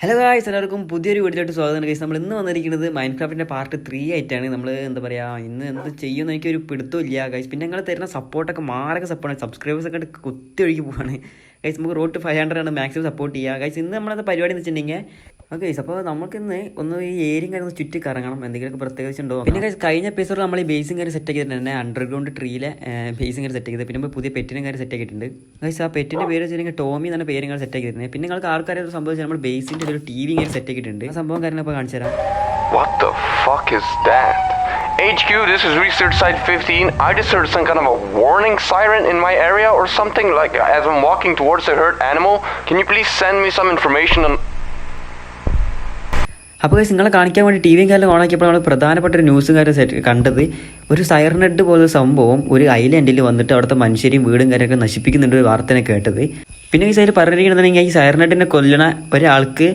Hello guys, എല്ലാവർക്കും പുതിയൊരു വീഡിയോയിലോട്ട് സ്വാഗതം. ഗൈസ്, നമ്മൾ ഇന്ന് വന്നിരിക്കുന്നത് മൈൻക്രാഫ്റ്റിൻ്റെ പാർട്ട് 3 ആയിട്ടാണ്. നമ്മൾ എന്താ പറയുക, ഇന്ന് എന്ത് ചെയ്യുമെന്ന് എനിക്കൊരു പിടുത്തമില്ല ഗൈസ്. പിന്നെ നിങ്ങൾ തരുന്ന സപ്പോർട്ടൊക്കെ മാരക സപ്പോർട്ടാണ്, സബ്സ്ക്രൈബേഴ്സൊക്കെ കുത്തി ഒഴുകി പോവാണ് ഗൈസ്. നമുക്ക് റോഡ് 500 ആണ് മാക്സിമം സപ്പോർട്ട് ചെയ്യുക ഗൈസ്. ഇന്ന് നമ്മളത് പരിപാടി എന്ന് വെച്ചിട്ടുണ്ടെങ്കിൽ ഓക്കെ ഗൈസ്, അപ്പോൾ നമുക്കിന്ന് ഒന്ന് ഈ ഏരിയയും കാര്യം ഒന്ന് ചുറ്റി കറങ്ങണം, എന്തെങ്കിലുമൊക്കെ പ്രത്യേകിച്ച് ഉണ്ടോ. പിന്നെ ഗൈസ്, കഴിഞ്ഞ എപ്പിസോഡിൽ നമ്മൾ ഈ ബേസിങ് കാര്യം സെറ്റ് ആക്കിയിട്ട് തന്നെ അണ്ടർഗ്രൗണ്ട് ട്രീയിലെ ബേസിങ് കാര്യം സെറ്റ് ചെയ്തത്. പിന്നെ നമ്മൾ പുതിയ പെറ്റിനും കാര്യം സെറ്റ് ആക്കിയിട്ടുണ്ട് ഗൈസ്. ആ പെറ്റിൻ്റെ പേര് വെച്ചിട്ടുണ്ടെങ്കിൽ ടോമി എന്ന പേര് നിങ്ങൾ സെറ്റ് ആക്കിയിരുന്നത്. പിന്നെ നിങ്ങൾക്ക് ആൾക്കാരെ സംഭവിച്ചാൽ നമ്മൾ ബേസിൻ്റെ ഒരു TV കാര്യം സെറ്റ് ആക്കിയിട്ടുണ്ട്. ആ സംഭവം കാര്യങ്ങളൊക്കെ കാണിച്ചു തരാം. What the fuck is that? HQ, this is Research Site 15. I just heard some kind of a warning siren in my area or something, like as I'm walking towards a hurt animal. Can you please send me some information on... അപ്പോൾ നിങ്ങളെ കാണിക്കാൻ വേണ്ടി TV കാര്യം ഓണാക്കിയപ്പോൾ നമ്മൾ പ്രധാനപ്പെട്ട ഒരു news കാര്യം കണ്ടത്, ഒരു സൈറനെഡ് പോലൊരു സംഭവം ഒരു ഐലൻഡിൽ വന്നിട്ട് അവിടുത്തെ മനുഷ്യരെയും വീടും കാര്യമൊക്കെ നശിപ്പിക്കുന്നുണ്ട് ഒരു വാർത്തനെ കേട്ടത്. പിന്നെ ഈ സൈഡിൽ പറഞ്ഞിരിക്കണമെന്നുണ്ടെങ്കിൽ ഈ സൈറനെഡിനെ കൊല്ലണ ഒരാൾക്ക്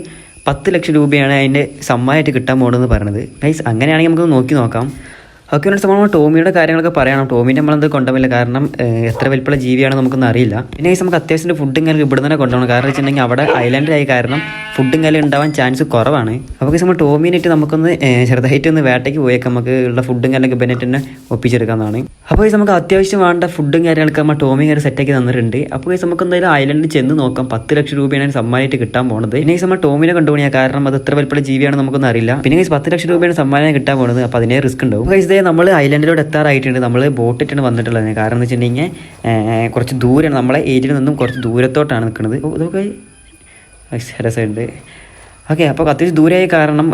10 ലക്ഷം രൂപയാണ് അതിൻ്റെ സമ്മാനമായിട്ട് കിട്ടാൻ പോകുന്നതെന്ന് പറഞ്ഞത് ഗൈസ്. അങ്ങനെയാണെങ്കിൽ നമുക്ക് നോക്കി നോക്കാം. ഓക്കെ, ഒരു നമ്മൾ ടോമിയുടെ കാര്യങ്ങളൊക്കെ പറയണം. ടോമിൻ്റെ നമ്മളത് കൊണ്ടുപോകില്ല, കാരണം എത്ര വലിപ്പമുള്ള ജീവിയാണെന്ന് നമുക്കൊന്നും അറിയില്ല. പിന്നെ ഗൈസ്, നമുക്ക് അത്യാവശ്യം ഫുഡും കാര്യം ഇവിടെ തന്നെ കൊണ്ടുപോകണം, കാരണം വെച്ചിട്ടുണ്ടെങ്കിൽ അവിടെ ഐലൻഡിലായി കാരണം ഫുഡും കാര്യം ഉണ്ടാവാൻ ചാൻസ് കുറവാണ്. അപ്പോൾ ഗൈസ്, നമ്മൾ ടോമിനായിട്ട് നമുക്കൊന്ന് ചെറുതായിട്ടൊന്ന് വേട്ടയ്ക്ക് പോയേക്കാം, നമുക്ക് ഉള്ള ഫുഡും കാര്യങ്ങളൊക്കെ ബെന്നിട്ട് തന്നെ ഒപ്പിച്ചെടുക്കാമെന്നാണ്. അപ്പോൾ ഗൈസ്, നമുക്ക് അത്യാവശ്യം വേണ്ട ഫുഡും കാര്യങ്ങളൊക്കെ നമ്മൾ ടോമി കാര്യം സെറ്റാക്കി തന്നിട്ടുണ്ട്. അപ്പോൾ ഗൈസ്, നമുക്ക് എന്തായാലും ഐലൻഡിൽ ചെന്ന് നോക്കാം. 10 ലക്ഷം രൂപയാണ് സമ്മാനമായിട്ട് കിട്ടാൻ പോകുന്നത്. പിന്നെ ഗൈസ്, നമ്മൾ ടോമിനെ കൊണ്ടുപോകണം, കാരണം അത് എത്ര വലിപ്പമുള്ള ജീവിയാണെന്ന് നമുക്കൊന്നും അറിയില്ല. പിന്നെ ഗൈസ്, 10 ലക്ഷം രൂപയാണ് സമ്മാനം കിട്ടാൻ പോകുന്നത്. അപ്പോൾ അതിനെ റിസ്ക് ഉണ്ടാവും. ഗൈസ്, നമ്മൾ ഐലൻഡിലോട് എത്താറായിട്ടുണ്ട്. നമ്മൾ ബോട്ടിട്ടാണ് വന്നിട്ടുള്ളത്, കാരണം എന്ന് വെച്ചിട്ടുണ്ടെങ്കിൽ കുറച്ച് ദൂരമാണ്, നമ്മളെ ഏരിയയിൽ നിന്നും കുറച്ച് ദൂരത്തോട്ടാണ് നിൽക്കുന്നത്. ഇതൊക്കെ രസമുണ്ട്. ഓക്കെ, അപ്പോൾ അത്യാവശ്യം ദൂരമായ കാരണം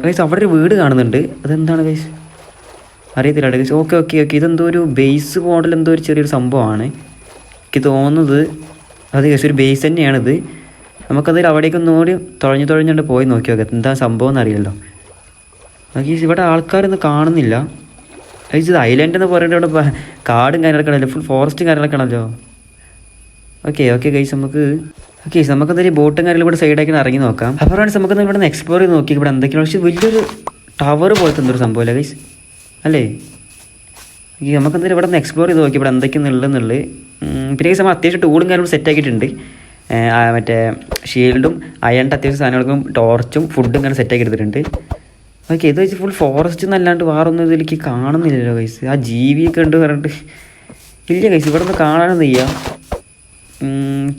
ഗൈസ് അവിടെ ഒരു വീട് കാണുന്നുണ്ട്. അതെന്താണ് ഗൈസ് അറിയത്തില്ല ഗൈസ്. ഓക്കെ ഓക്കെ ഓക്കെ, ഇതെന്തോ ഒരു ബേസ് മോഡൽ എന്തോ ഒരു ചെറിയൊരു സംഭവമാണ് എനിക്ക് തോന്നുന്നത്. അത് ഗൈസ് ഒരു ബേസ് തന്നെയാണിത്. നമുക്കതിൽ അവിടേക്ക് ഒന്നുകൂടി തുഴഞ്ഞുകൊണ്ട് പോയി നോക്കി നോക്കാം എന്താ സംഭവം എന്നറിയില്ലല്ലോ. ഗൈസ്, ഇവിടെ ആൾക്കാരൊന്നും കാണുന്നില്ല ഗൈസ്. ഇത് ഐലൻഡ് എന്ന് പറയുന്നത് ഇവിടെ കാടും കാര്യങ്ങളൊക്കെ ആണല്ലോ, ഫുൾ ഫോറസ്റ്റും കാര്യങ്ങളൊക്കെ ആണല്ലോ. ഓക്കെ ഓക്കെ ഗൈസ്, നമുക്കെന്തായാലും ബോട്ടും കാര്യങ്ങളും ഇവിടെ സൈഡാക്കി ഇറങ്ങി നോക്കാം. അപ്പോൾ നമുക്കൊന്ന് ഇവിടെ നിന്ന് എക്സ്പ്ലോർ ചെയ്ത് നോക്കി ഇവിടെ എന്തൊക്കെയാണ്. പക്ഷേ വലിയൊരു ടവർ പോലത്തെ എന്തൊരു സംഭവമല്ലേ ഗൈസ്, അല്ലേ? നമുക്കെന്തായാലും ഇവിടെ നിന്ന് എക്സ്പ്ലോർ ചെയ്ത് നോക്കി ഇവിടെ എന്തൊക്കെയാണെന്നുള്ളത്. പിന്നെ ഗൈസ്, നമ്മൾ അത്യാവശ്യം ടൂളും കാര്യങ്ങളും സെറ്റ് ആക്കിയിട്ടുണ്ട്. മറ്റേ ഷീൽഡും അയണിൻ്റെ അത്യാവശ്യം സാധനങ്ങൾക്കും ടോർച്ചും ഫുഡും കാര്യം സെറ്റാക്കി എടുത്തിട്ടുണ്ട്. ഓക്കെ, ഇത് വെച്ച് ഫുൾ ഫോറസ്റ്റ് എന്നല്ലാണ്ട് വേറൊന്നും ഇതിലേക്ക് കാണുന്നില്ലല്ലോ ഗൈസ്. ആ ജീവിയൊക്കെ ഉണ്ട് പറഞ്ഞിട്ട് ഇല്ല ഗൈസ്, ഇവിടെ നിന്ന് കാണാനൊന്നും ചെയ്യാം.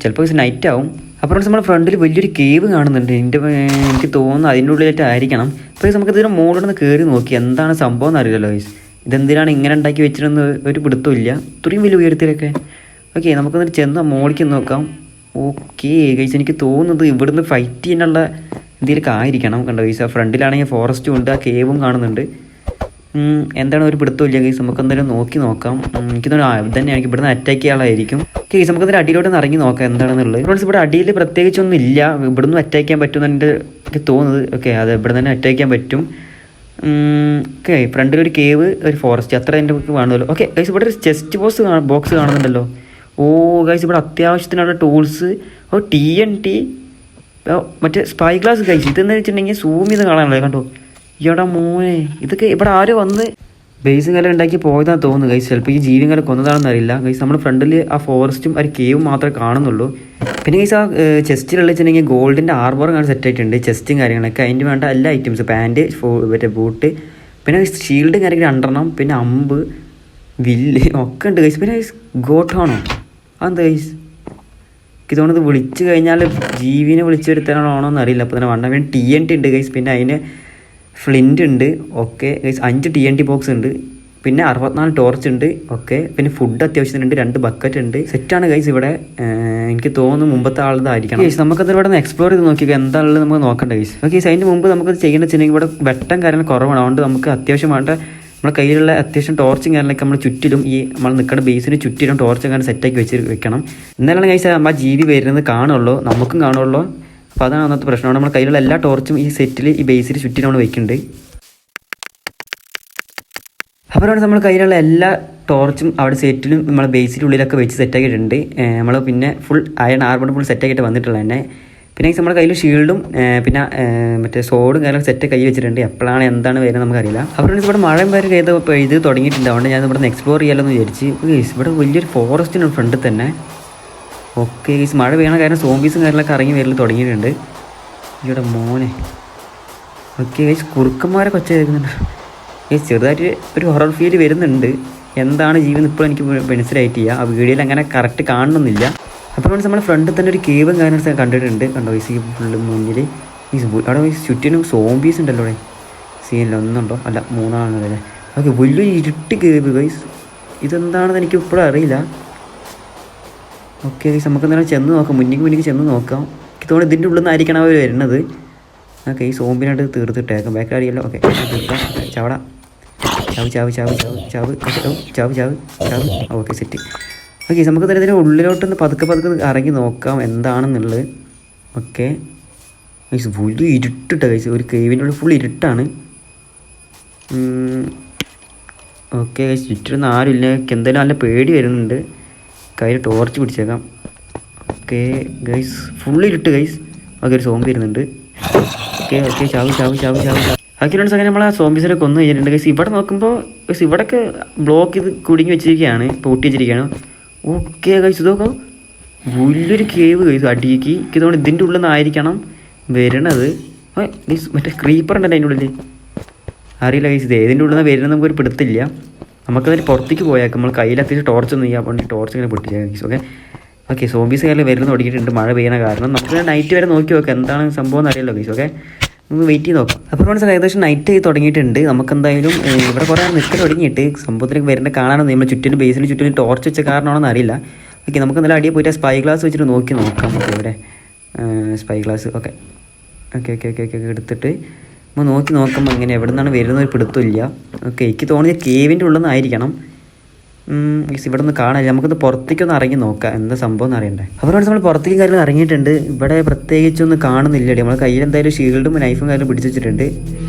ചിലപ്പോൾ ഗൈസ് നൈറ്റ് ആവും. അപ്പോൾ നമ്മുടെ ഫ്രണ്ടിൽ വലിയൊരു കേവ് കാണുന്നുണ്ട്. എനിക്ക് തോന്നുന്നു അതിൻ്റെ ഉള്ളിലായിട്ടായിരിക്കണം. അപ്പോൾ നമുക്ക് ഇതിന് മുകളിൽ നിന്ന് കയറി നോക്കി എന്താണ് സംഭവം എന്ന് അറിയില്ലല്ലോ ഗൈസ്. ഇതെന്തിനാണ് ഇങ്ങനെ ഉണ്ടാക്കി വെച്ചിരുന്ന ഒരു പിടുത്തമില്ല, ഇത്രയും വലിയ ഉയരത്തിലൊക്കെ. ഓക്കെ, നമുക്കൊന്നിട്ട് ചെന്ന് മോളിക്ക് നോക്കാം. ഓക്കെ ഗൈസ്, എനിക്ക് തോന്നുന്നത് ഇവിടുന്ന് ഫൈറ്റ് ചെയ്യാനുള്ള എന്തെങ്കിലുമൊക്കെ ആയിരിക്കണം. കണ്ടോ ഗൈസ്, ആ ഫ്രണ്ടിലാണെങ്കിൽ ഫോറസ്റ്റും ഉണ്ട്, ആ കേവും കാണുന്നുണ്ട്. എന്താണ് ഒരു പിടുത്തമില്ല ഗൈസ്. നമുക്ക് എന്തായാലും നോക്കി നോക്കാം. എനിക്ക് തോന്നുന്നു തന്നെയാണെങ്കിൽ ഇവിടുന്ന് അറ്റാക്ക് ചെയ്യാനുള്ളതായിരിക്കും. ഗൈസ്, നമുക്കതിൽ അടിയിലോട്ട് ഇറങ്ങി നോക്കാം എന്താണെന്നുള്ളത്. ഫ്രണ്ട്സ്, ഇവിടെ അടിയിൽ പ്രത്യേകിച്ചൊന്നും ഇല്ല, ഇവിടുന്ന് അറ്റാക്ക് ചെയ്യാൻ പറ്റുമെന്ന് എനിക്ക് തോന്നുന്നത്. ഓക്കെ, അത് ഇവിടെ തന്നെ അറ്റാക്ക് ചെയ്യാൻ പറ്റും. ഓക്കെ, ഫ്രണ്ടിലൊരു കേവ്, ഒരു ഫോറസ്റ്റ്, അത്ര എൻ്റെ വേണമല്ലോ. ഓക്കെ ഗൈസ്, ഇവിടെ ഒരു ചെസ്റ്റ് ബോക്സ് കാണുന്നുണ്ടല്ലോ. ഓ ഗൈസ്, ഇവിടെ അത്യാവശ്യത്തിനുള്ള ടൂൾസ്, TNT, മറ്റേ സ്പൈ ഗ്ലാസ് ഗൈസ്. ഇതെന്ന് വെച്ചിട്ടുണ്ടെങ്കിൽ സൂം ചെയ്ത് കാണാനുള്ളത്. കണ്ടോ ഇവിടെ മോനെ, ഇതൊക്കെ ഇവിടെ ആരും വന്ന് ബേസും കാലം ഉണ്ടാക്കി പോയതാണെന്ന് തോന്നുന്നു ഗൈസ്. ചിലപ്പോൾ ഈ ജീവിയും കാലം കൊന്നതാണെന്ന് അറിയില്ല ഗൈസ്. നമ്മൾ ഫ്രണ്ടിൽ ആ ഫോറസ്റ്റും ഒരു കേവും മാത്രമേ കാണുന്നുള്ളൂ. പിന്നെ ഗൈസ്, ആ ചെസ്റ്റിലുള്ള വെച്ചിട്ടുണ്ടെങ്കിൽ ഗോൾഡിൻ്റെ ആർബറും കാണാൻ സെറ്റ് ആയിട്ടുണ്ട്, ചെസ്റ്റും കാര്യങ്ങളൊക്കെ. അതിൻ്റെ വേണ്ട എല്ലാ ഐറ്റംസ്, പാൻറ്റ്, മറ്റേ ബൂട്ട്, പിന്നെ ഷീൽഡും കാര്യങ്ങൾ 2 പിന്നെ അമ്പ്, വില്ല് ഒക്കെ ഉണ്ട് ഗൈസ്. പിന്നെ ഗൈസ് ഗോട്ടാണോ അതെന്താ ഗൈസ്, എനിക്ക് തോന്നുന്നത് വിളിച്ച് കഴിഞ്ഞാൽ ജീവിനെ വിളിച്ച് വരുത്താനാണോ എന്ന് അറിയില്ല. അപ്പോൾ തന്നെ വേണ്ട. പിന്നെ TNT ഉണ്ട് ഗൈസ്, പിന്നെ അതിന് ഫ്ലിൻ്റ് ഉണ്ട്. ഓക്കെ ഗൈസ്, 5 TNT ബോക്സ് ഉണ്ട്, പിന്നെ 64 ടോർച്ച് ഉണ്ട്. ഓക്കെ, പിന്നെ ഫുഡ് അത്യാവശ്യത്തിനുണ്ട്, 2 ബക്കറ്റ് ഉണ്ട്. സെറ്റാണ് ഗൈസ്. ഇവിടെ എനിക്ക് തോന്നുന്നു മുമ്പത്തെ ആളതായിരിക്കണം ഗൈസ്. നമുക്കത് ഇവിടെ നിന്ന് എക്സ്പ്ലോർ ചെയ്ത് നോക്കിയാൽ എന്താണുള്ളത് നമുക്ക് നോക്കണ്ട ഗൈസ്. ഓക്കെ ഗൈസ്, അതിന് മുമ്പ് നമുക്കത് ചെയ്യേണ്ടത് വെച്ചിട്ടുണ്ടെങ്കിൽ ഇവിടെ വെട്ടം കാര്യങ്ങൾ കുറവാണ്. അതുകൊണ്ട് നമുക്ക് അത്യാവശ്യം വേണ്ട നമ്മുടെ കയ്യിലുള്ള അത്യാവശ്യം ടോർച്ചും കാര്യങ്ങളൊക്കെ നമ്മൾ ചുറ്റിലും ഈ നമ്മൾ നിൽക്കുന്ന ബേസിന് ചുറ്റിലും ടോർച്ച് അങ്ങനെ സെറ്റാക്കി വെക്കണം. എന്നാലാണ് ഗൈസ് ആ ജീവി വരുന്നത് കാണുള്ളൂ, നമുക്കും കാണുള്ളൂ. അപ്പോൾ അതാണ് അന്നത്തെ പ്രശ്നമാണ്. നമ്മുടെ കയ്യിലുള്ള എല്ലാ ടോർച്ചും ഈ സെറ്റിൽ ഈ ബേസിൽ ചുറ്റി നമ്മൾ വെക്കുന്നുണ്ട്. അപ്പോഴാണ് നമ്മൾ കയ്യിലുള്ള എല്ലാ ടോർച്ചും അവിടെ സെറ്റിലും നമ്മളെ ബേസിൻ്റെ ഉള്ളിലൊക്കെ വെച്ച് സെറ്റാക്കിയിട്ടുണ്ട്. നമ്മൾ പിന്നെ ഫുൾ അയൺ ആർബൺ ഫുൾ സെറ്റാക്കിയിട്ട് വന്നിട്ടുള്ളത് തന്നെ. പിന്നെ നമ്മുടെ കയ്യിൽ ഷീൽഡും പിന്നെ മറ്റേ സോഡും കാര്യങ്ങളൊക്കെ സെറ്റ് കൈ വെച്ചിട്ടുണ്ട്. എപ്പോഴാണ് എന്താണ് വരുന്നത് നമുക്കറിയില്ല. അപ്പോൾ ഇവിടെ മഴയും വരെ ഇത് തുടങ്ങിയിട്ടുണ്ട്. അതുകൊണ്ട് ഞാൻ ഇവിടെ നിന്ന് എക്സ്പ്ലോർ ചെയ്യാമല്ലോ എന്ന് വിചാരിച്ച്. ഇവിടെ വലിയൊരു ഫോറസ്റ്റിന് ഫ്രണ്ടിൽ തന്നെ. ഓക്കെ ഗൈസ്, മഴ വീണ കാരണം സോംബീസും കാര്യങ്ങളൊക്കെ ഇറങ്ങി വരൽ തുടങ്ങിയിട്ടുണ്ട്. ഇവിടെ മോനെ. ഓക്കെ ഗൈസ്, കുറുക്കന്മാരെ കൊച്ച കേൾക്കുന്നുണ്ട് ഗൈസ്. ചെറുതായിട്ട് ഒരു ഹൊറർ ഫീൽ വരുന്നുണ്ട്. എന്താണ് ജീവിതം ഇപ്പോൾ എനിക്ക് മനസ്സിലായിട്ടില്ല. ആ വീഡിയോയിൽ അങ്ങനെ കറക്റ്റ് കാണണമെന്നില്ല. അപ്പോൾ നമ്മുടെ ഫ്രണ്ടിൽ തന്നെ ഒരു കേവും കാര്യങ്ങളൊക്കെ കണ്ടിട്ടുണ്ട്. കണ്ടോ ഈ ഫുള്ള് മുന്നിൽ ഈ അവിടെ ചുറ്റിനും സോംബീസ് ഉണ്ടല്ലോ. അവിടെ സീനില്ല ഒന്നുണ്ടോ? അല്ല, 3 ഓക്കെ, വലിയൊരു ഇരുട്ട് കേവ് ഗൈസ്. ഇതെന്താണെന്ന് എനിക്ക് ഇപ്പോഴും അറിയില്ല. ഓക്കെ ഗൈസ്, നമുക്ക് എന്തായാലും ചെന്ന് നോക്കാം. മുന്നിലേക്ക് ചെന്ന് നോക്കാം. എനിക്ക് തോന്നുന്നു ഇതിൻ്റെ ഉള്ളിൽ നിന്നായിരിക്കണം അവർ വരുന്നത്. ഓക്കെ, ഈ സോംബിനായിട്ട് തീർത്തിട്ടേക്കാം. ബാക്ക് അടിയല്ലോ. ഓക്കെ, ചവട ചാവ്. Okay, set. ഓക്കെ, നമുക്ക് തന്നെ ഇതിൻ്റെ ഉള്ളിലോട്ടൊന്ന് പതുക്കെ ഇറങ്ങി നോക്കാം എന്താണെന്നുള്ളത്. ഓക്കെ ഗൈസ്, ഫുള്ള് ഇരുട്ടിട്ട ഗൈസ്. ഒരു കേവിൻ്റെ ഉള്ളിൽ ഫുൾ ഇരുട്ടാണ്. ഓക്കെ ഗൈസ്, ചുറ്റൊന്നും ആരുമില്ല. എനിക്ക് എന്തായാലും നല്ല പേടി വരുന്നുണ്ട്. കയ്യിൽ ടോർച്ച് പിടിച്ചേക്കാം. ഓക്കെ ഗൈസ്, ഫുൾ ഇരുട്ട് ഗൈസ്. ഓക്കെ, ഒരു സോംബി വരുന്നുണ്ട്. ഓക്കെ ചാവ്. ഓക്കെ ഫ്രണ്ട്സ്, അങ്ങനെ നമ്മൾ ആ സോംബീസിനെ കൊന്നു കഴിഞ്ഞിട്ടുണ്ട് ഗൈസ്. ഇവിടെ നോക്കുമ്പോൾ ഗൈസ് ഇവിടെയൊക്കെ ബ്ലോക്ക് ചെയ്ത് കുടുങ്ങി വെച്ചിരിക്കുകയാണ്, പൂട്ടി വെച്ചിരിക്കുകയാണ്. ഓക്കെ ഗൈസ്, ഇതൊക്കെ വലിയൊരു കേവ് ഗൈസ്. അടിയിക്ക് എനിക്ക് തോന്നുന്നു ഇതിൻ്റെ ഉള്ളിൽ നിന്നായിരിക്കണം വരണത്. ഗൈസ്, മറ്റേ ക്രീപ്പർ ഉണ്ടല്ലോ അതിൻ്റെ ഉള്ളിൽ. അറിയില്ല ഗൈസ്, ഇത് ഏതിൻ്റെ ഉള്ളിൽ നിന്ന് വരുന്നത് നമുക്കൊരു പിടുത്തില്ല. നമുക്കതിന് പുറത്തേക്ക് പോയേക്കാം. നമ്മൾ കയ്യിലത്തിച്ച് ടോർച്ചൊന്നും ചെയ്യാൻ വേണ്ടി ടോർച്ച് ഇങ്ങനെ പൊട്ടിച്ചേക്കാം ഗൈസ്. ഓക്കെ, സോംബീസ് കാര്യം വരുന്ന തുടങ്ങിയിട്ടുണ്ട്. മഴ പെയ്യണ കാരണം നമുക്ക് നൈറ്റ് വരെ നോക്കി നോക്കാം എന്താണ് സംഭവം എന്ന് അറിയാമല്ലോ ഗൈസ്. ഓക്കെ, നമുക്ക് വെയിറ്റ് ചെയ്ത് നോക്കാം. അപ്പോൾ ഫ്രണ്ട്സ്, ഏകദേശം നൈറ്റ് ആയി തുടങ്ങിയിട്ടുണ്ട്. നമുക്കെന്തായാലും ഇവിടെ കുറേ നിൽക്കാൻ തുടങ്ങിയിട്ട് സംഭവത്തിലേക്ക് വരുന്ന കാണാനൊന്നും നമ്മൾ ചുറ്റിനും ബേസിന് ചുറ്റിനും ടോർച്ച് വെച്ച കാരണമാണെന്ന് അറിയില്ല. ഓക്കെ, നമുക്ക് നല്ല അടിയിൽ പോയിട്ട് സ്പൈ ഗ്ലാസ് വെച്ചിട്ട് നോക്കാം. ഓക്കെ, ഇവിടെ സ്പൈ ഗ്ലാസ്. ഓക്കെ എടുത്തിട്ട് നമ്മൾ നോക്കുമ്പോൾ എങ്ങനെ എവിടെ നിന്നാണ് വരുന്നത് ഒരു പിടുത്തമില്ല. ഓക്കെ, എനിക്ക് തോന്നിയത് കേവിൻ്റെ ഉള്ളിൽ നിന്നായിരിക്കണം. ഇവിടെ നിന്ന് കാണാനില്ല. നമുക്കൊന്ന് പുറത്തേക്കൊന്ന് ഇറങ്ങി നോക്കാം എന്താ സംഭവം എന്ന് അറിയണ്ടേ. അപ്പോൾ നമ്മൾ പുറത്തേക്ക് കാര്യങ്ങൾ ഇറങ്ങിയിട്ടുണ്ട്. ഇവിടെ പ്രത്യേകിച്ചൊന്നും കാണുന്നില്ല. നമ്മൾ കയ്യിൽ എന്തായാലും ഷീൽഡും നൈഫും കാര്യം പിടിച്ച് വെച്ചിട്ടുണ്ട്.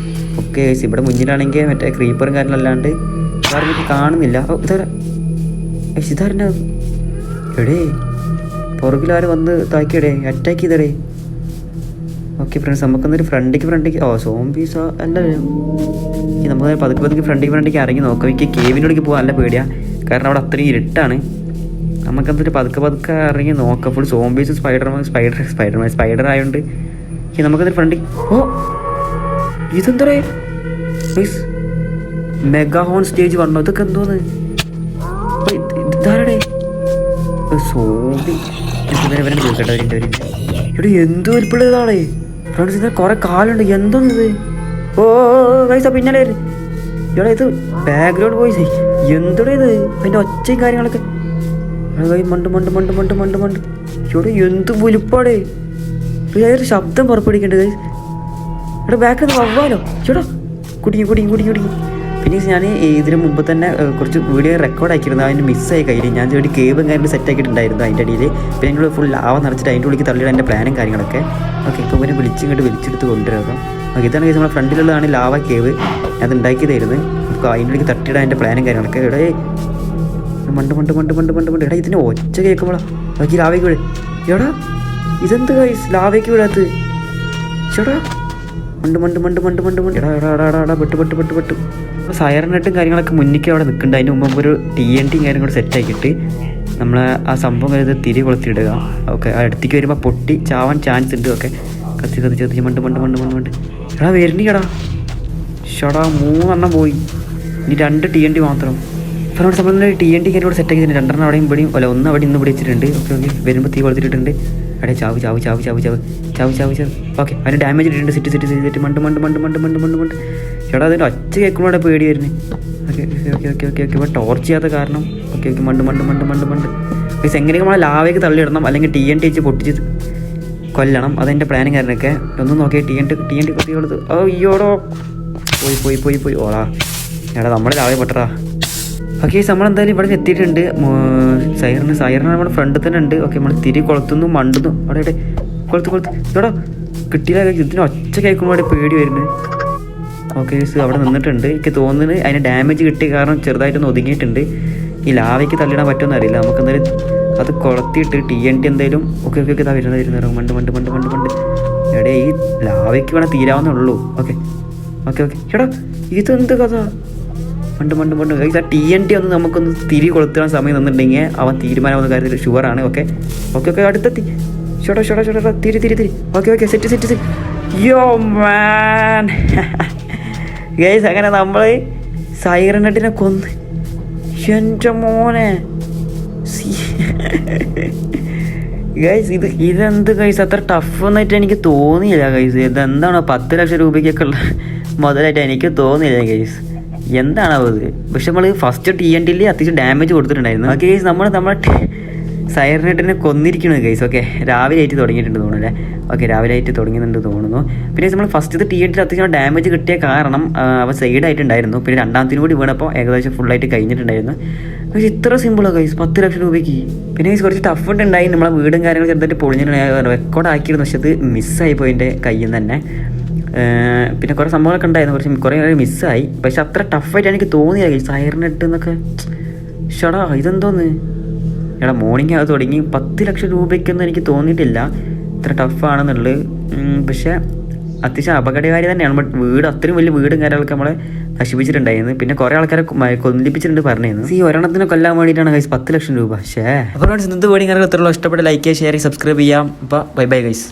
ഓക്കെ, ഇവിടെ മുന്നിലാണെങ്കിൽ മറ്റേ ക്രീപ്പറും കാര്യങ്ങളും അല്ലാണ്ട് വേറെ കാണുന്നില്ല. ഇതാരുടെ എടേ പുറകിലാരും വന്ന് താക്കിയടേ, അറ്റാക്ക് ചെയ്തടേ. ഓക്കെ ഫ്രണ്ട്സ്, നമുക്കൊന്നൊരു ഫ്രണ്ടിക്ക് സോംബീസോ അല്ലല്ലോ. നമുക്ക് പതുക്കെ ഫ്രണ്ടിക്ക് ഇറങ്ങി നോക്കാം. എനിക്ക് കേവിനോടേക്ക് പോകാൻ നല്ല പേടിയാണ്, കാരണം അവിടെ അത്രയും ഇരുട്ടാണ്. നമുക്കെന്തൊരു പതുക്കെ ഇറങ്ങി നോക്കാം. ഫുൾ സോംബീസ് സ്പൈഡർ ആയതുകൊണ്ട് നമുക്കതൊരു ഫ്രണ്ടിൽ. ഇതെന്തേ മെഗാഹോൺ സ്റ്റേജ് വന്നോ? ഇതൊക്കെ എന്തോന്ന് ഇതാരടേ സോംബി? ചോദിക്കട്ടെ, ഇവിടെ എന്തോ വലിപ്പുള്ളതാണേ ഫ്രണ്ട്സ്. ഇതിന് കുറെ കാലുണ്ട്. എന്തോന്നിത്? ഗൈസ്, പിന്നാലെ ഇവിടെ ഇത് ബാക്ക്ഗ്രൗണ്ട് വോയിസ് എന്തോടെ ഇത്? അതിൻ്റെ ഒച്ചയും കാര്യങ്ങളൊക്കെ മണ്ട് ഇവിടെ എന്ത് വലിപ്പാടേ. ഒരു ശബ്ദം പുറപ്പെടുവിക്കണ്ട് ഗൈസ്. ഇവിടെ ബാക്കിൽ നിന്ന് വവ്വാലോ ചേട്ടാ കുടുങ്ങി. പിന്നെ ഞാൻ ഇതിന് മുമ്പ് തന്നെ കുറച്ച് വീഡിയോ റെക്കോർഡ് ആക്കിയിരുന്നു. അതിന് മിസ്സായി കയ്യിൽ. ഞാൻ ഒരു കേവും കാര്യങ്ങൾ സെറ്റ് ആക്കിയിട്ടുണ്ടായിരുന്നു അതിൻ്റെ അടിയിൽ. പിന്നെ ഞങ്ങൾ ഫുൾ ലാവ നിറച്ചിട്ട് അതിൻ്റെ ഉള്ളിൽ തള്ളിയിട്ട് എൻ്റെ പ്ലാനും കാര്യങ്ങളൊക്കെ. ഓക്കെ, ഇപ്പോൾ ഇവരെ വിളിച്ചെടുത്ത് കൊണ്ടുവരാം. ഓക്കെ, ഇതാണ് നമ്മുടെ ഫ്രണ്ടിലുള്ളതാണ് ലാവ കേവ്. അത് ഉണ്ടാക്കിയതായിരുന്നു. അപ്പോൾ അതിൻ്റെ ഉള്ളിൽ തട്ടിയിടാൻ എൻ്റെ പ്ലാനും കാര്യങ്ങളൊക്കെ. ഇവിടെ മണ്ട് എടാ, ഇതിന് ഒച്ച കേൾക്കുമ്പോഴാ ബാക്കി ലാവയ്ക്ക് വീട്. എടാ, ഇതെന്ത് ഗൈസ് ലാവയ്ക്ക് വീടാത്ത്? ചേട്ടാ മണ്ട് എടാ പെട്ട് സൈറനെട്ടും കാര്യങ്ങളൊക്കെ മുന്നിലേക്ക് അവിടെ നിൽക്കുന്നുണ്ട്. അതിന് മുമ്പ് ഒരു TNT കാര്യം കൂടെ സെറ്റ് ആക്കിയിട്ട് നമ്മൾ ആ സംഭവം കഴിഞ്ഞ് തിരി കൊളുത്തിയിടുക. ഓക്കെ, ആ അടുത്തേക്ക് വരുമ്പോൾ പൊട്ടി ചാവാൻ ചാൻസ് ഉണ്ട്. ഓക്കെ, കത്തി മണ്ട് എടാ വരുന്നില്ലടാ. ഷടാ 3 പോയി. ഇനി 2 TNT മാത്രം. ഫ്രണ്ട്സ്, നമ്മൾ TNT കാര്യം കൂടെ സെറ്റ് ആക്കിയിട്ടുണ്ട്. 2 അവിടെയും ഇവിടെയും അല്ല, 1 അവിടെ ഇന്ന് പിടിച്ചിട്ടുണ്ട്. ഓക്കെ, വരുമ്പോൾ തീ കൊളുത്തിട്ടുണ്ട്. എടേ ചാവ്. ഓക്കെ, അതിന് ഡാമേജ് ഇട്ടിട്ടുണ്ട്. സെറ്റ് മണ്ട് ചേട്ടാ, അതിൻ്റെ ഒച്ച കേൾക്കുമ്പോഴാണ് പേടി വരുന്നത്. ഓക്കെ ഇപ്പോൾ ടോർച്ച് ചെയ്യാത്ത കാരണം. ഓക്കെ മണ്ട് മീൻസ് എങ്ങനെയൊക്കെ നമ്മളെ ലാവയ്ക്ക് തള്ളിയിടണം, അല്ലെങ്കിൽ TNT വെച്ച് പൊട്ടിച്ച് കൊല്ലണം. അതെൻ്റെ പ്ലാനും കാര്യമൊക്കെ. ഒന്നും നോക്കിയാൽ TNT കൊത്തി കൊടുത്ത് അയ്യോടോ പോയി ഓടാ. ചേട്ടാ, നമ്മുടെ ലാവയെ പൊട്ടറാ. ഓക്കെ, നമ്മളെന്തായാലും ഇവിടെ എത്തിയിട്ടുണ്ട്. സൈറന് നമ്മുടെ ഫ്രണ്ടിൽ തന്നെ ഉണ്ട്. ഓക്കെ, നമ്മൾ തിരി കൊളുത്തുന്നു മണ്ടുന്നു. അവിടെ കൊളുത്ത് ചേട്ടാ കിട്ടിയില്ല. ഇതിന് ഒച്ച കേൾക്കുമ്പോൾ അവിടെ പേടി വരുന്നത്. ഓക്കെ, അവിടെ നിന്നിട്ടുണ്ട്. എനിക്ക് തോന്നുന്നത് അതിന് ഡാമേജ് കിട്ടിയ കാരണം ചെറുതായിട്ടൊന്ന് ഒതുങ്ങിയിട്ടുണ്ട്. ഈ ലാവയ്ക്ക് തള്ളിടാൻ പറ്റുമെന്ന് അറിയില്ല. നമുക്ക് എന്തായാലും അത് കൊളത്തിയിട്ട് TNT എന്തായാലും ഓക്കെ ഇതാ വരുന്നത് മണ്ട് എടേ, ഈ ലാവയ്ക്ക് വേണം തീരാവുന്നേ ഉള്ളൂ. ഓക്കെ ചേട്ടാ, ഇതെന്ത് കഥ? മണ്ട് ആ TNT ഒന്ന് നമുക്കൊന്ന് തിരി കൊളുത്താൻ സമയം നിന്നിട്ടുണ്ടെങ്കിൽ അവൻ തീരുമാനമാവുന്ന കാര്യത്തിൽ ഷുവറാണ്. ഓക്കെ അടുത്തെത്തി. ചേട്ടാ തിരി. ഓക്കെ സെറ്റ് യോ മാൻ ഗൈസ് അങ്ങനെ നമ്മൾ സൈറനെട്ടിനെ കൊന്ന് എൻ്റെ മോനെ ഗൈസ് ഇതെന്ത് ഗൈസ് അത്ര ടഫ് ഒന്നായിട്ട് എനിക്ക് തോന്നിയില്ല ഗൈസ്. ഇതെന്താണോ 10 ലക്ഷം രൂപയ്ക്കൊക്കെ ഉള്ള മുതലായിട്ട് എനിക്ക് തോന്നിയില്ല ഗൈസ്. എന്താണോ അത്? പക്ഷെ നമ്മൾ ഫസ്റ്റ് TNT അത്യാവശ്യം ഡാമേജ് കൊടുത്തിട്ടുണ്ടായിരുന്നു. ഓക്കെ ഗൈസ് നമ്മളെ സൈറനെട്ടിനെ കൊന്നിരിക്കുന്നത് ഗൈസ്. ഓക്കെ രാവിലെ ആയിട്ട് തുടങ്ങിയിട്ടുണ്ട് തോന്നുന്നു അല്ലേ? ഓക്കെ രാവിലെ ആയിട്ട് തുടങ്ങിയിട്ടുണ്ട് തോന്നുന്നു. പിന്നെ നമ്മൾ ഫസ്റ്റ് TNT അത്യാവശ്യം ഡാമേജ് കിട്ടിയ കാരണം അവ സൈഡായിട്ടുണ്ടായിരുന്നു. പിന്നെ രണ്ടാമത്തിനും കൂടി വീണപ്പോൾ ഏകദേശം ഫുള്ളായിട്ട് കഴിഞ്ഞിട്ടുണ്ടായിരുന്നു. പക്ഷേ ഇത്ര സിമ്പിളോ ഗൈസ് 10 ലക്ഷം രൂപയ്ക്ക്. പിന്നെ ഗൈസ് കുറച്ച് ടഫ് ഉണ്ടായി. നമ്മളെ വീടും കാര്യങ്ങളും ചെറുതായിട്ട് പൊളിഞ്ഞിട്ടുണ്ടായി. റെക്കോർഡ് ആക്കിയിരുന്നു, പക്ഷെ അത് മിസ്സായി പോയി എൻ്റെ കയ്യിൽ നിന്ന് തന്നെ. പിന്നെ കുറേ സംഭവങ്ങളൊക്കെ ഉണ്ടായിരുന്നു, കുറേ മിസ്സായി. പക്ഷെ അത്ര ടഫായിട്ട് എനിക്ക് തോന്നിയില്ല ഗൈസ് സൈറനെട്ട് എന്നൊക്കെ. ഷടാ ഇതെന്തോന്ന് എടാ മോർണിംഗ് അത് തുടങ്ങി 10 ലക്ഷം രൂപയ്ക്കൊന്നും എനിക്ക് തോന്നിയിട്ടില്ല ഇത്ര ടഫാണെന്നുള്ളത്. പക്ഷേ അത്യാവശ്യം അപകടകാരി തന്നെയാണ്. ബട്ട് വീട് അത്രയും വലിയ വീടും കാര്യങ്ങളൊക്കെ നമ്മളെ നശിപ്പിച്ചിട്ടുണ്ടായിരുന്നു. പിന്നെ കുറേ ആൾക്കാരെ കൊല്ലിപ്പിച്ചിട്ടുണ്ട് പറഞ്ഞിരുന്നു. ഈ ഒരെണ്ണത്തിനെ കൊല്ലാൻ വേണ്ടിയിട്ടാണ് ഗൈസ് 10 ലക്ഷം രൂപ. അപ്പോൾ ഇന്നത്തെ വീഡിയോ കാര്യങ്ങൾ എത്രയുള്ളൂ. ഇഷ്ടപ്പെട്ട ലൈക്ക് ചെയ്യുക, ഷെയർ ചെയ്യുക, സബ്സ്ക്രൈബ് ചെയ്യാം. അപ്പോൾ ബൈ ബൈ ഗൈസ്.